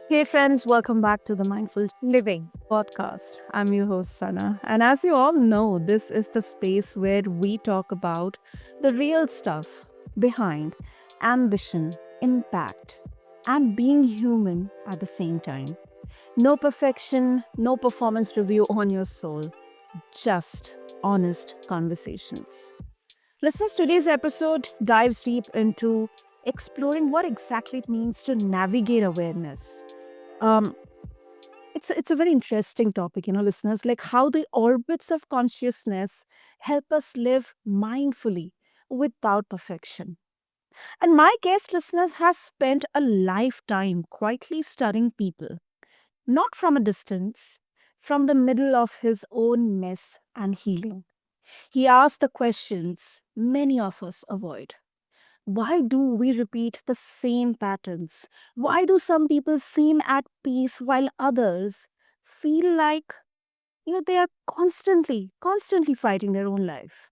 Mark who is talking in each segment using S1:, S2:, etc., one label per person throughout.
S1: Hey friends, welcome back to the Mindful Living podcast. I'm your host Sana, and as you all know, this is the space where we talk about the real stuff behind ambition, impact, and being human at the same time. No perfection, no performance review on your soul, just honest conversations. Listeners, today's episode dives deep into exploring what exactly it means to navigate awareness. Um, it's a very interesting topic, listeners, like how the orbits of consciousness help us live mindfully without perfection. And my guest listeners has spent a lifetime quietly studying people, not from a distance, from the middle of his own mess and healing. He asked the questions many of us avoid. Why do we repeat the same patterns? Why do some people seem at peace while others feel like, they are constantly fighting their own life?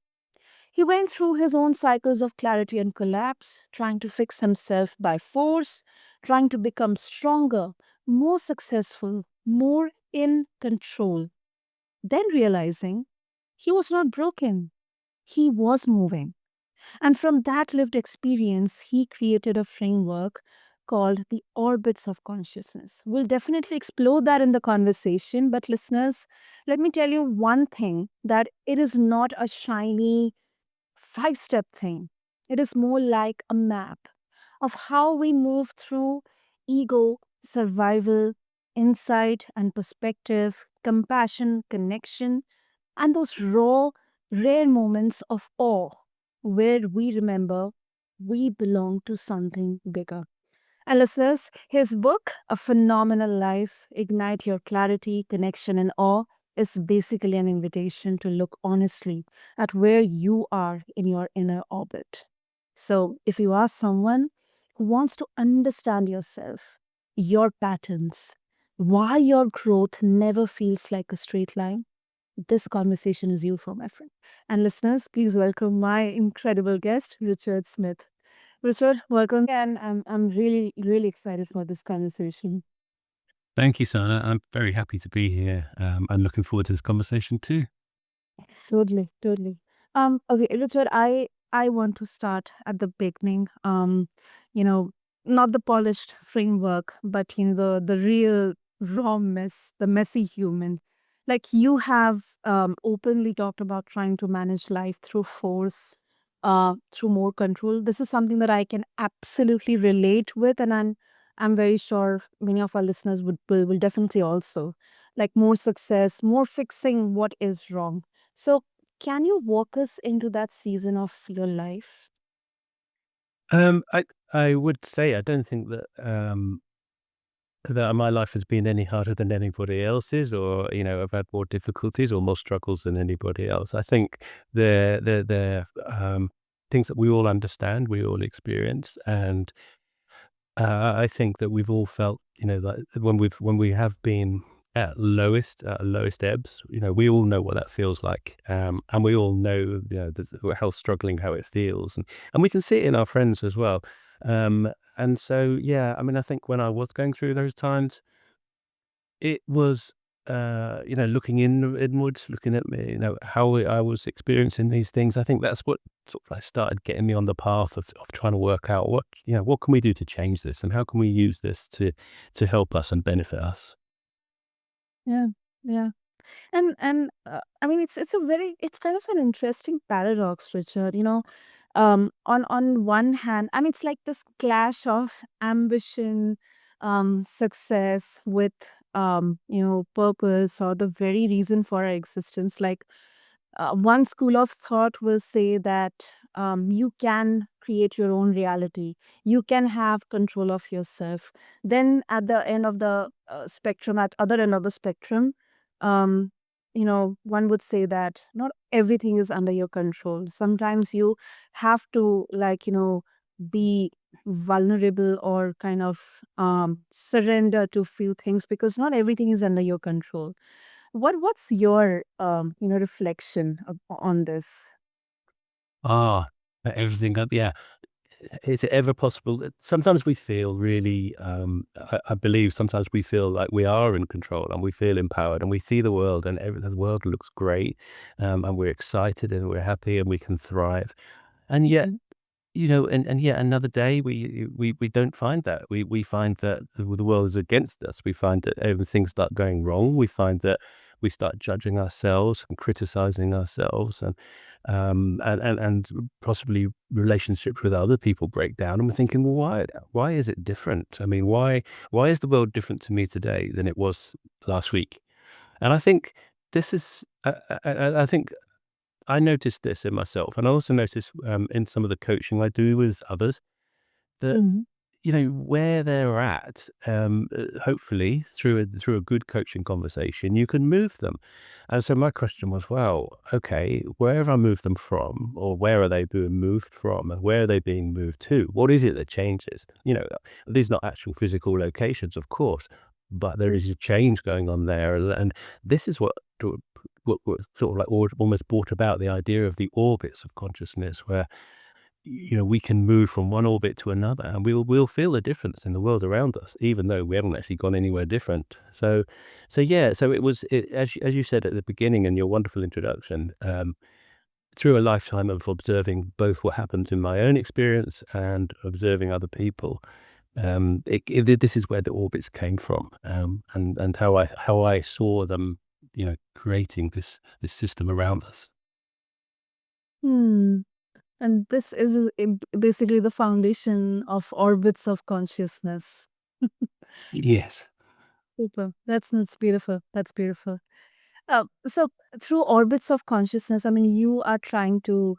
S1: He went through his own cycles of clarity and collapse, trying to fix himself by force, trying to become stronger, more successful, more in control, then realizing he was not broken, he was moving. And from that lived experience, he created a framework called the orbits of consciousness. We'll definitely explore that in the conversation. But, listeners, let me tell you one thing, that it is not a shiny 5 step thing. It is more like a map of how we move through ego, survival, insight and perspective, compassion, connection, and those raw, rare moments of awe where we remember we belong to something bigger. And listeners, his book, A Phenomenal Life, Ignite Your Clarity, Connection, and Awe, is basically an invitation to look honestly at where you are in your inner orbit. So, if you are someone who wants to understand yourself, your patterns, why your growth never feels like a straight line, this conversation is you for, my friend. And listeners, please welcome my incredible guest, Richard Smith. Richard, welcome. And I'm really excited for this conversation.
S2: Thank you, Sana. I'm very happy to be here and looking forward to this conversation too.
S1: Totally. Okay, Richard, I want to start at the beginning. You know, not the polished framework, but the real raw mess, the messy human. Like you have openly talked about trying to manage life through force, through more control. This is something that I can absolutely relate with, and I'm very sure many of our listeners will definitely also like more success, more fixing what is wrong. So, can you walk us into that season of your life?
S2: I would say I don't think that my life has been any harder than anybody else's, or I've had more difficulties or more struggles than anybody else. I think the things that we all understand, we all experience, and I think that we've all felt, that when we have been at lowest ebbs, we all know what that feels like, and we all know, how struggling how it feels, and we can see it in our friends as well. And so, yeah, I mean, I think when I was going through those times, it was, looking inwards, looking at me, how I was experiencing these things. I think that's what sort of like started getting me on the path of trying to work out what can we do to change this, and how can we use this to help us and benefit us.
S1: Yeah, yeah. And I mean, it's kind of an interesting paradox, Richard. On one hand, I mean, it's like this clash of ambition, success with purpose or the very reason for our existence. Like one school of thought will say that you can create your own reality, you can have control of yourself. Then at the end of the spectrum, at other end of the spectrum, um, one would say that not everything is under your control. Sometimes you have to be vulnerable or kind of surrender to few things because not everything is under your control. What's your reflection on this?
S2: Ah, everything up, yeah. is it ever possible that sometimes we feel really, I believe sometimes we feel like we are in control and we feel empowered and we see the world and the world looks great, and we're excited and we're happy and we can thrive. And yet,
S1: Mhm.
S2: and yet another day we don't find that. We find that the world is against us. We find that everything start going wrong. We find that we start judging ourselves and criticizing ourselves, and possibly relationships with other people break down. And we're thinking, well, why is it different? I mean, why is the world different to me today than it was last week? And I think this is I think I noticed this in myself, and I also noticed, in some of the coaching I do with others that,
S1: Mhm.
S2: where they're at, hopefully through a good coaching conversation, you can move them. And so my question was, well, okay, where have I moved them from, or where are they being moved from, and where are they being moved to? What is it that changes? These are not actual physical locations, of course, but there is a change going on there, and this is what sort of like almost brought about the idea of the orbits of consciousness, where we can move from one orbit to another, and we'll feel a difference in the world around us, even though we haven't actually gone anywhere different. So yeah, so as you said at the beginning in your wonderful introduction, through a lifetime of observing both what happened in my own experience and observing other people, this is where the orbits came from, and how I saw them, creating this system around us.
S1: Hmm. And this is basically the foundation of orbits of consciousness.
S2: Yes.
S1: Super. That's beautiful. That's beautiful. So through orbits of consciousness, I mean, you are trying to,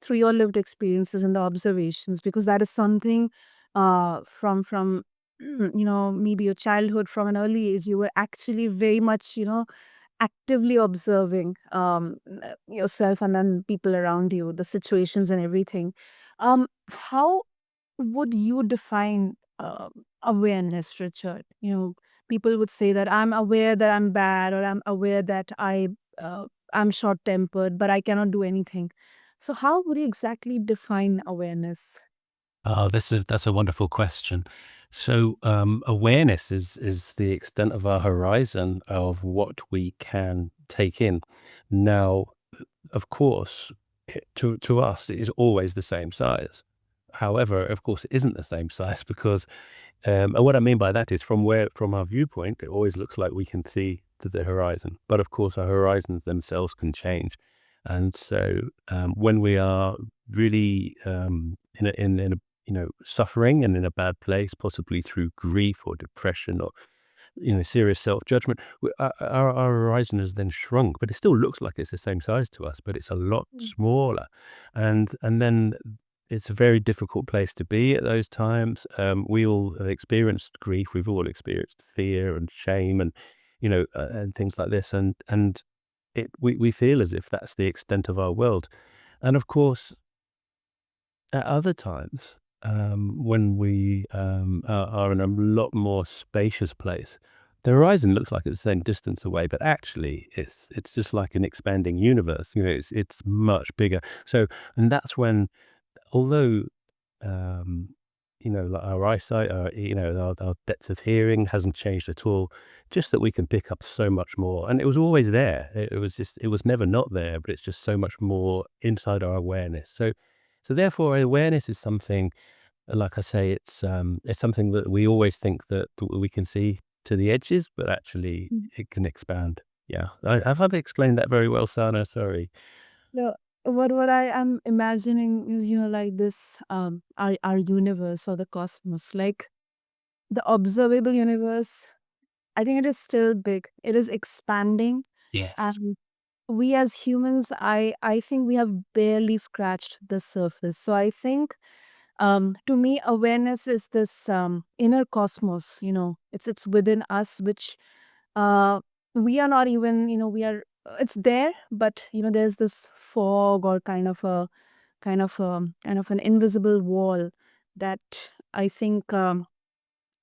S1: through your lived experiences and the observations, because that is something from maybe your childhood, from an early age, you were actually very much, actively observing yourself and then people around you, the situations and everything. How would you define awareness, Richard? People would say that I'm aware that I'm bad, or I'm aware that I'm short tempered, but I cannot do anything. So, how would you exactly define awareness?
S2: Oh, that's a wonderful question. So, awareness is the extent of our horizon of what we can take in. Now, of course, to us, it is always the same size. However, of course, it isn't the same size because, and what I mean by that is from our viewpoint, it always looks like we can see to the horizon. But of course, our horizons themselves can change. And so, when we are really, in a suffering and in a bad place, possibly through grief or depression or serious self judgment, our horizon has then shrunk, but it still looks like it's the same size to us, but it's a lot
S1: Mm.
S2: smaller, and then it's a very difficult place to be at those times. We all have experienced grief. We've all experienced fear and shame, and things like this, and we feel as if that's the extent of our world. And of course, at other times, when we are in a lot more spacious place, the horizon looks like it's the same distance away, but actually it's just like an expanding universe. It's much bigger. So, and that's when, although like our eyesight, our depth of hearing hasn't changed at all. Just that we can pick up so much more, and it was always there. It was never not there, but it's just so much more inside our awareness. So therefore, awareness is something. Like I say, it's something that we always think that we can see to the edges, but actually
S1: Mm.
S2: it can expand. Yeah, have I explained that very well, Sana? Sorry.
S1: No, what I am imagining is, like this, our universe or the cosmos, like the observable universe. I think it is still big. It is expanding,
S2: Yes.
S1: and we as humans, I think we have barely scratched the surface. So I think, to me, awareness is this inner cosmos. It's within us, which uh we are not even, we are, it's there, but there's this fog, or kind of an invisible wall that I think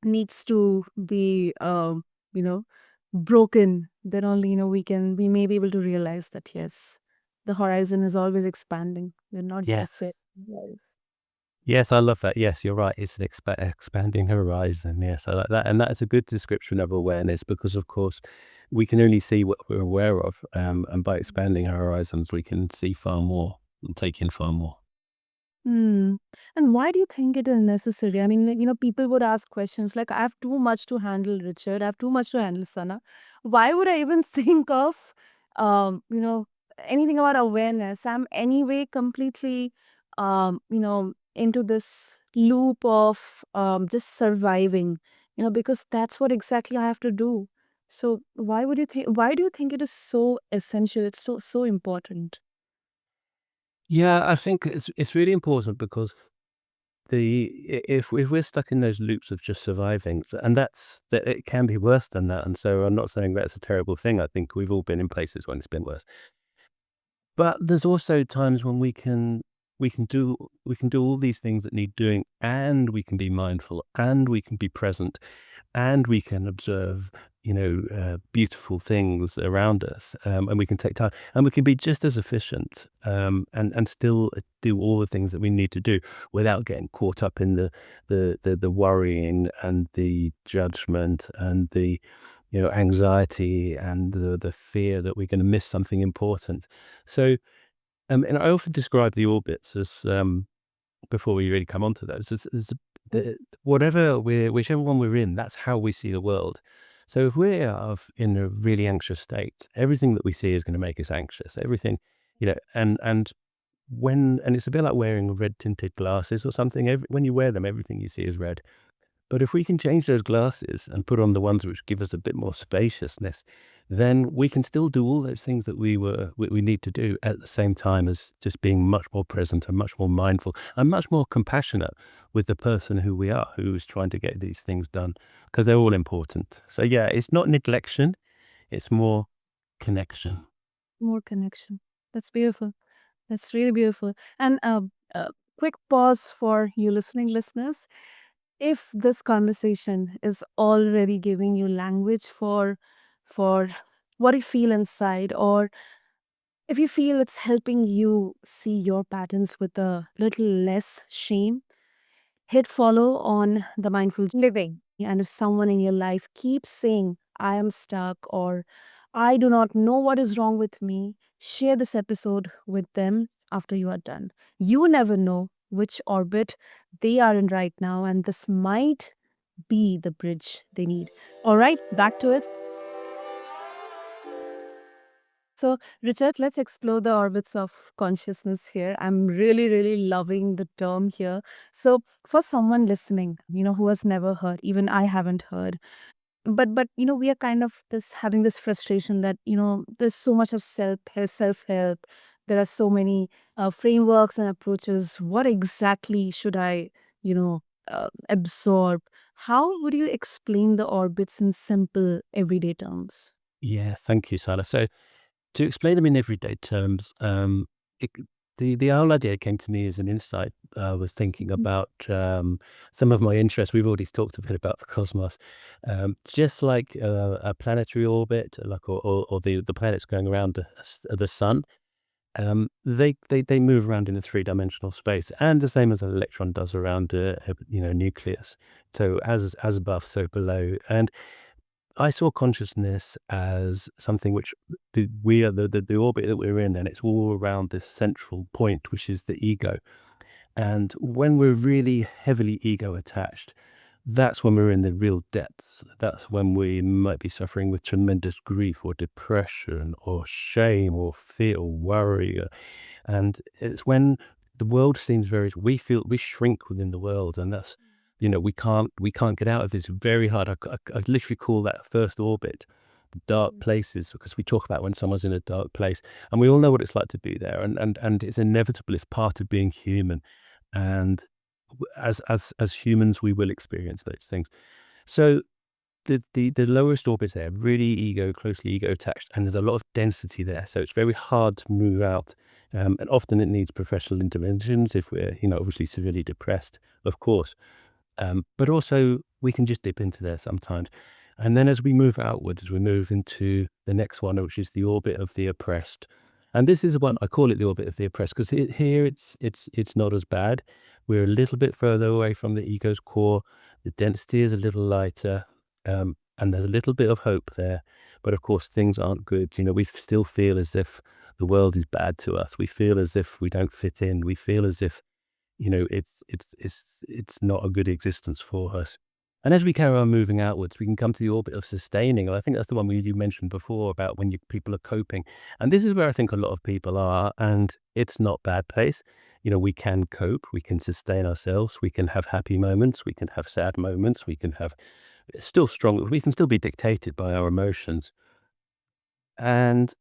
S1: needs to be you know broken. Then only we may be able to realize that, yes, the horizon is always expanding. We're not just it.
S2: Yes. Yes, I love that. Yes, you're right. It's an expanding horizon. Yes, I like that. And that is a good description of awareness because, of course, we can only see what we're aware of. And by expanding our horizons, we can see far more and take in far more.
S1: Hmm. And why do you think it is necessary? I mean, like, people would ask questions like, I have too much to handle, Richard. I have too much to handle, Sana. Why would I even think of, anything about awareness? I'm anyway completely, into this loop of just surviving, because that's what exactly I have to do. So why do you think it is so essential? It's so important.
S2: Yeah, I think it's really important because if we're stuck in those loops of just surviving, and that it can be worse than that. And so I'm not saying that's a terrible thing. I think we've all been in places when it's been worse. But there's also times when we can do all these things that need doing, and we can be mindful, and we can be present, and we can observe, beautiful things around us, and we can take time, and we can be just as efficient, and still do all the things that we need to do without getting caught up in the worrying and the judgment and the anxiety and the fear that we're going to miss something important. So, and I often describe the orbits as before we really come onto those, as whichever one we're in, that's how we see the world. So if we're in a really anxious state, everything that we see is going to make us anxious. Everything, and it's a bit like wearing red tinted glasses or something. When you wear them, everything you see is red. But if we can change those glasses and put on the ones which give us a bit more spaciousness, then we can still do all those things that we need to do at the same time as just being much more present and much more mindful and much more compassionate with the person who we are, who is trying to get these things done, because they're all important. So yeah, it's not neglection, it's more connection.
S1: More connection. That's beautiful. That's really beautiful. And quick pause for you listening listeners. If this conversation is already giving you language for what you feel inside, or if you feel it's helping you see your patterns with a little less shame, hit follow on the mindful living. And if someone in your life keeps saying, I am stuck, or I do not know what is wrong with me, share this episode with them after you are done. You never know which orbit they are in right now, and this might be the bridge they need. All right, back to it. So, Richard, let's explore the orbits of consciousness here. I'm really, really loving the term here. So, for someone listening, who has never heard, even I haven't heard, but we are kind of this having this frustration that there's so much of self help. There are so many frameworks and approaches. What exactly should I, absorb? How would you explain the orbits in simple everyday terms?
S2: Yeah, thank you, Salah. So to explain them in everyday terms, it, the whole idea came to me as an insight. I was thinking about some of my interests. We've already talked a bit about the cosmos, just like a planetary orbit, like or the planets going around the sun. They move around in a three-dimensional space, and the same as an electron does around a nucleus. So as above, so below, and I saw consciousness as something which we are the orbit that we're in, and it's all around this central point, which is the ego. And when we're really heavily ego attached, that's when we're in the real depths. That's when we might be suffering with tremendous grief or depression or shame or fear or worry. And it's when the world seems we shrink within the world, and that's, we can't get out of this very hard. I literally call that first orbit dark
S1: Mm.
S2: places, because we talk about when someone's in a dark place, and we all know what it's like to be there, and it's inevitable. It's part of being human, and as humans, we will experience those things. So the lowest orbits there, really closely ego attached, and there's a lot of density there, so it's very hard to move out. And often it needs professional interventions if we're, obviously severely depressed, of course. But also we can just dip into there sometimes. And then as we move outwards, as we move into the next one, which is the orbit of the oppressed, And this is what I call it, the orbit of the oppressed, because here it's not as bad. We're a little bit further away from the ego's core. The density is a little lighter, and there's a little bit of hope there. But of course, things aren't good. We still feel as if the world is bad to us. We feel as if we don't fit in. We feel as if it's not a good existence for us. And as we carry on moving outwards, we can come to the orbit of sustaining. And I think that's the one you mentioned before about when people are coping. And this is where I think a lot of people are, and it's not bad place. We can cope, we can sustain ourselves, we can have happy moments, we can have sad moments, we can have still strong, we can still be dictated by our emotions. And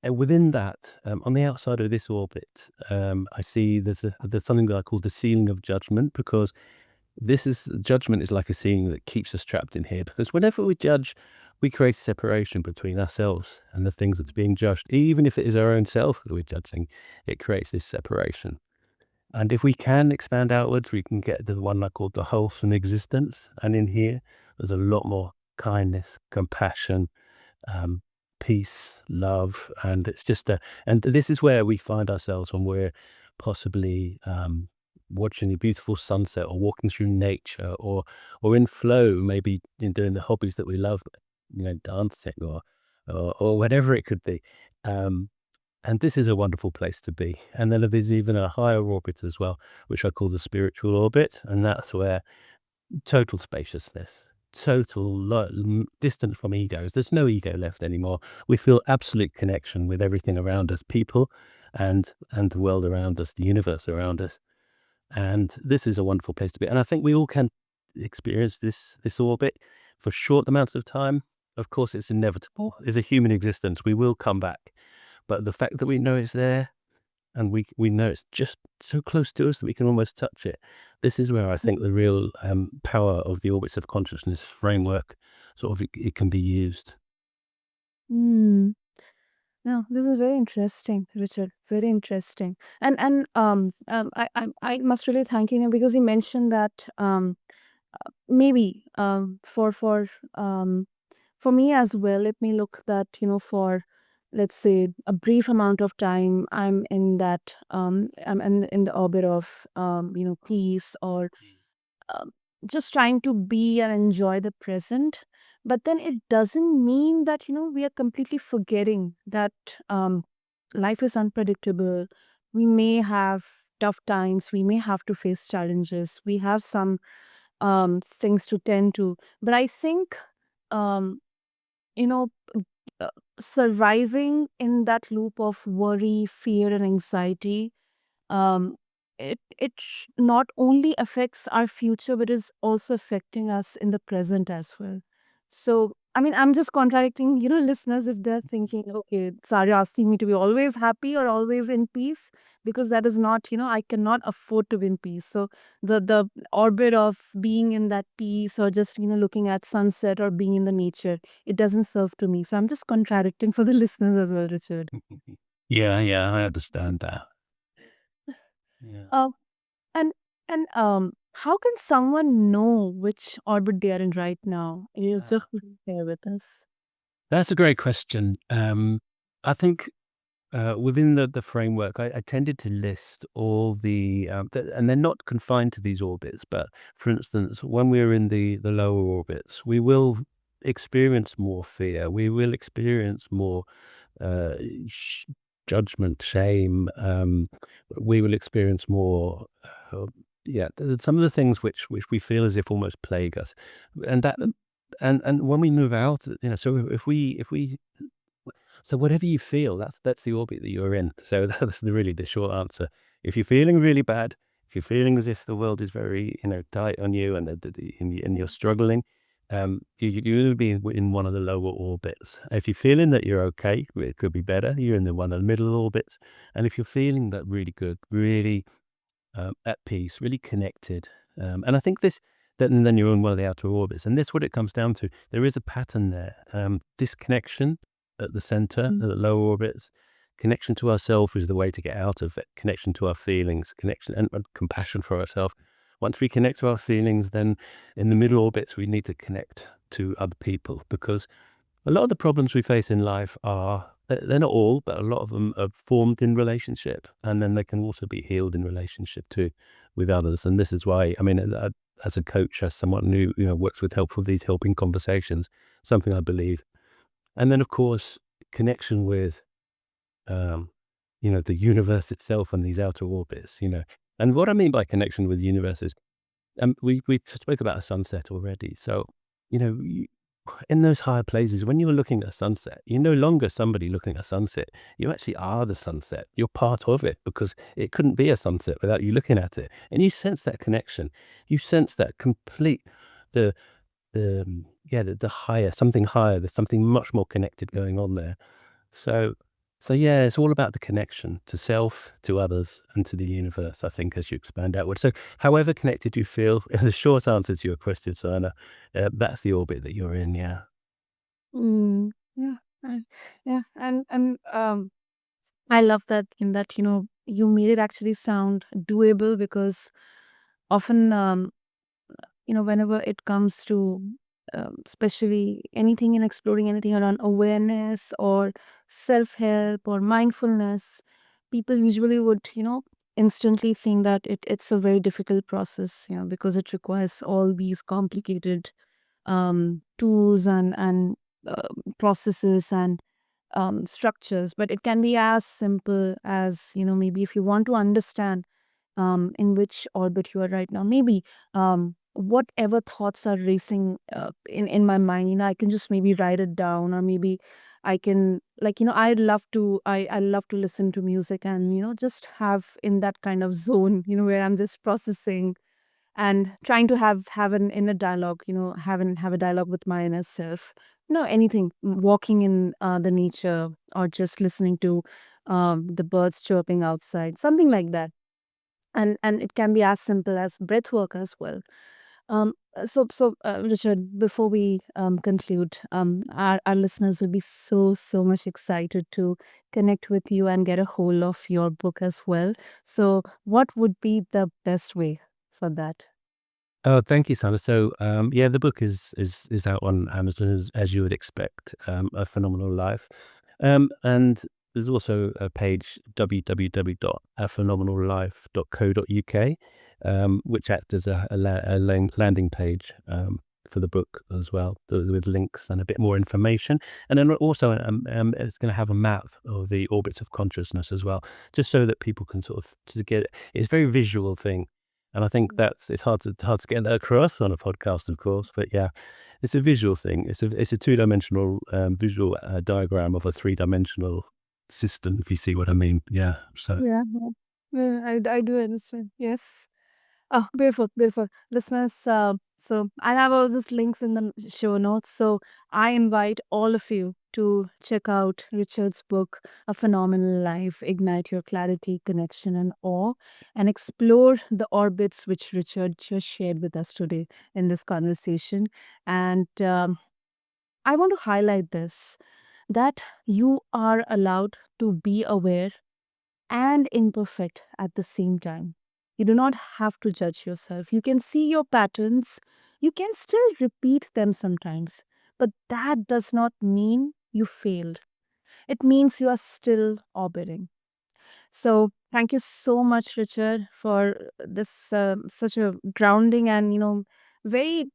S2: within that, on the outside of this orbit, I see there's something that I call the ceiling of judgment, because judgment is like a ceiling that keeps us trapped in here. Because whenever we judge, we create a separation between ourselves and the things that's being judged. Even if it is our own self that we're judging, it creates this separation. And if we can expand outwards, we can get to the one I call the wholesome existence. And in here, there's a lot more kindness, compassion, um, peace, love, and it's just and this is where we find ourselves when we're possibly watching a beautiful sunset, or walking through nature, or in flow, maybe in doing the hobbies that we love, dancing, or whatever it could be. Um, and this is a wonderful place to be. And then there's even a higher orbit as well, which I call the spiritual orbit, and that's where total spaciousness, total distance from egos. There's no ego left anymore. We feel absolute connection with everything around us, people, and the world around us, the universe around us. And this is a wonderful place to be. And I think we all can experience this orbit for short amounts of time. Of course, it's inevitable. It's a human existence. We will come back. But the fact that we know it's there, and we know it's just so close to us that we can almost touch it. This is where I think the real power of the orbits of consciousness framework it can be used.
S1: Mm. No, this is very interesting, Richard. Very interesting. And I must really thank you because you mentioned that maybe for me as well, it may look that for, let's say, a brief amount of time, I'm in the orbit of peace, or um, just trying to be and enjoy the present. But then it doesn't mean that we are completely forgetting that life is unpredictable. We may have tough times, we may have to face challenges, we have some things to tend to. But I think um, you know uh, surviving in that loop of worry, fear, and anxiety, um, not only affects our future, but is also affecting us in the present as well. So, I mean, I'm just contradicting, listeners if they're thinking, okay, sorry, asking me to be always happy or always in peace, because that is not, I cannot afford to be in peace. So, the orbit of being in that peace, or just, looking at sunset, or being in the nature, it doesn't serve to me. So, I'm just contradicting for the listeners as well, Richard.
S2: Yeah, yeah, I understand that. Yeah.
S1: Uh, And how can someone know which orbit they are in right now? You just share with us.
S2: That's a great question. I think within the framework, I tended to list all and they're not confined to these orbits. But for instance, when we're in the lower orbits, we will experience more fear. We will experience more uh, sh- judgment, shame. We will experience more. Uh, yeah, some of the things which we feel as if almost plague us, and that, and when we move out, so if we so whatever you feel, that's the orbit that you're in. So that's really the short answer. If you're feeling really bad, if you're feeling as if the world is very tight on you, and you're struggling, you're going to be in one of the lower orbits. If you're feeling that you're okay, it could be better. You're in the one of the middle orbits, and if you're feeling that really good, really at peace, really connected. And I think then you're in one of the outer orbits. And this, what it comes down to, there is a pattern there. Disconnection at the center, at
S1: Mm.
S2: the lower orbits. Connection to ourselves is the way to get out of it. Connection to our feelings, connection and compassion for ourselves. Once we connect to our feelings, then in the middle orbits, we need to connect to other people, because a lot of the problems we face in life are they're not all, but a lot of them are formed in relationship, and then they can also be healed in relationship too with others. And this is why, I mean, as a coach, as someone who works with helpful these helping conversations, something I believe. And then of course, connection with um, the universe itself and these outer orbits. And what I mean by connection with the universe is, we spoke about a sunset already. So, you, in those higher places, when you're looking at a sunset, you're no longer somebody looking at a sunset. You actually are the sunset. You're part of it because it couldn't be a sunset without you looking at it. And you sense that connection. You sense that complete, the, the higher, something higher. There's something much more connected going on there. So, so yeah, it's all about the connection to self, to others, and to the universe, I think, as you expand outward. So however connected you feel, the short answer to your question, Sana, that's the orbit that you're in, yeah.
S1: Mm, yeah, yeah, and I love that in that you made it actually sound doable because often whenever it comes to especially anything in exploring anything around awareness or self-help or mindfulness, people usually would instantly think that it's a very difficult process, because it requires all these complicated tools and processes and structures. But it can be as simple as maybe if you want to understand in which orbit you are right now. Maybe whatever thoughts are racing in my mind, I can just maybe write it down, or maybe I can, like, I love to listen to music and just have in that kind of zone, where I'm just processing and trying to have an inner dialogue, have a dialogue with my inner self. Anything, walking in the nature, or just listening to the birds chirping outside, something like that. And it can be as simple as breath work as well. Richard, before we conclude, our listeners will be so much excited to connect with you and get a hold of your book as well. So what would be the best way for that?
S2: Oh, thank you, Sana. So, yeah, the book is out on Amazon as you would expect. A Phenomenal Life, and there's also a page www.aphenomenallife.co.uk, which acts as a landing page for the book as well, with links and a bit more information. And then also, it's going to have a map of the orbits of consciousness as well, just so that people can sort of to get. It's a very visual thing. And I think it's hard to get that across on a podcast, of course. But yeah, it's a visual thing. It's a two-dimensional visual diagram of a three-dimensional system, if you see what I mean. Yeah. So
S1: Yeah, yeah. Yeah, I do understand. Yes. Oh, beautiful, beautiful. Listeners, so I have all these links in the show notes. So I invite all of you to check out Richard's book, A Phenomenal Life, Ignite Your Clarity, Connection, and Awe, and explore the orbits which Richard just shared with us today in this conversation. And I want to highlight this, that you are allowed to be aware and imperfect at the same time. You do not have to judge yourself. You can see your patterns. You can still repeat them sometimes, but that does not mean you failed. It means you are still orbiting. So, thank you so much, Richard, for this such a grounding and very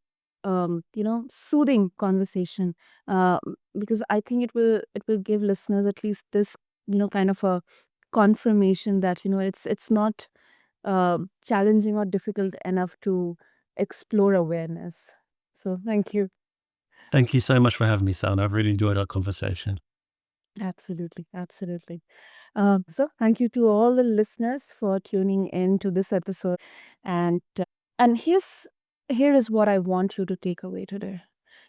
S1: soothing conversation. Uh, because I think it will give listeners at least this kind of a confirmation that it's not challenging or difficult enough to explore awareness. So, thank you.
S2: thank you so much for having me, Sana. I've really enjoyed our conversation.
S1: Absolutely, absolutely. So, thank you to all the listeners for tuning in to this episode. And here is what I want you to take away today.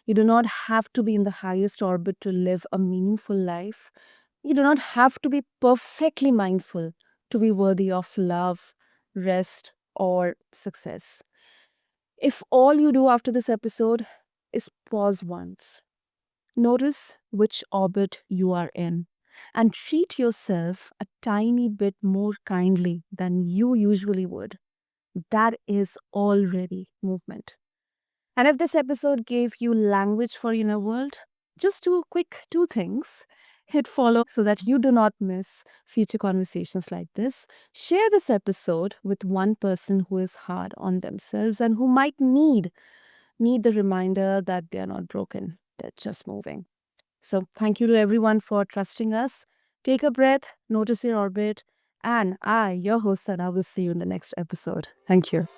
S1: You do not have to be in the highest orbit to live a meaningful life. You do not have to be perfectly mindful to be worthy of love, rest, or success. If all you do after this episode is pause once, notice which orbit you are in, and treat yourself a tiny bit more kindly than you usually would, that is already movement. And if this episode gave you language for inner world, just do quick two things. hit follow so that you do not miss future conversations like this. Share this episode with one person who is hard on themselves and who might need the reminder that they're not broken, they're just moving. So, thank you to everyone for trusting us. Take a breath, notice your orbit, and I, your host, Sana, will see you in the next episode. Thank you.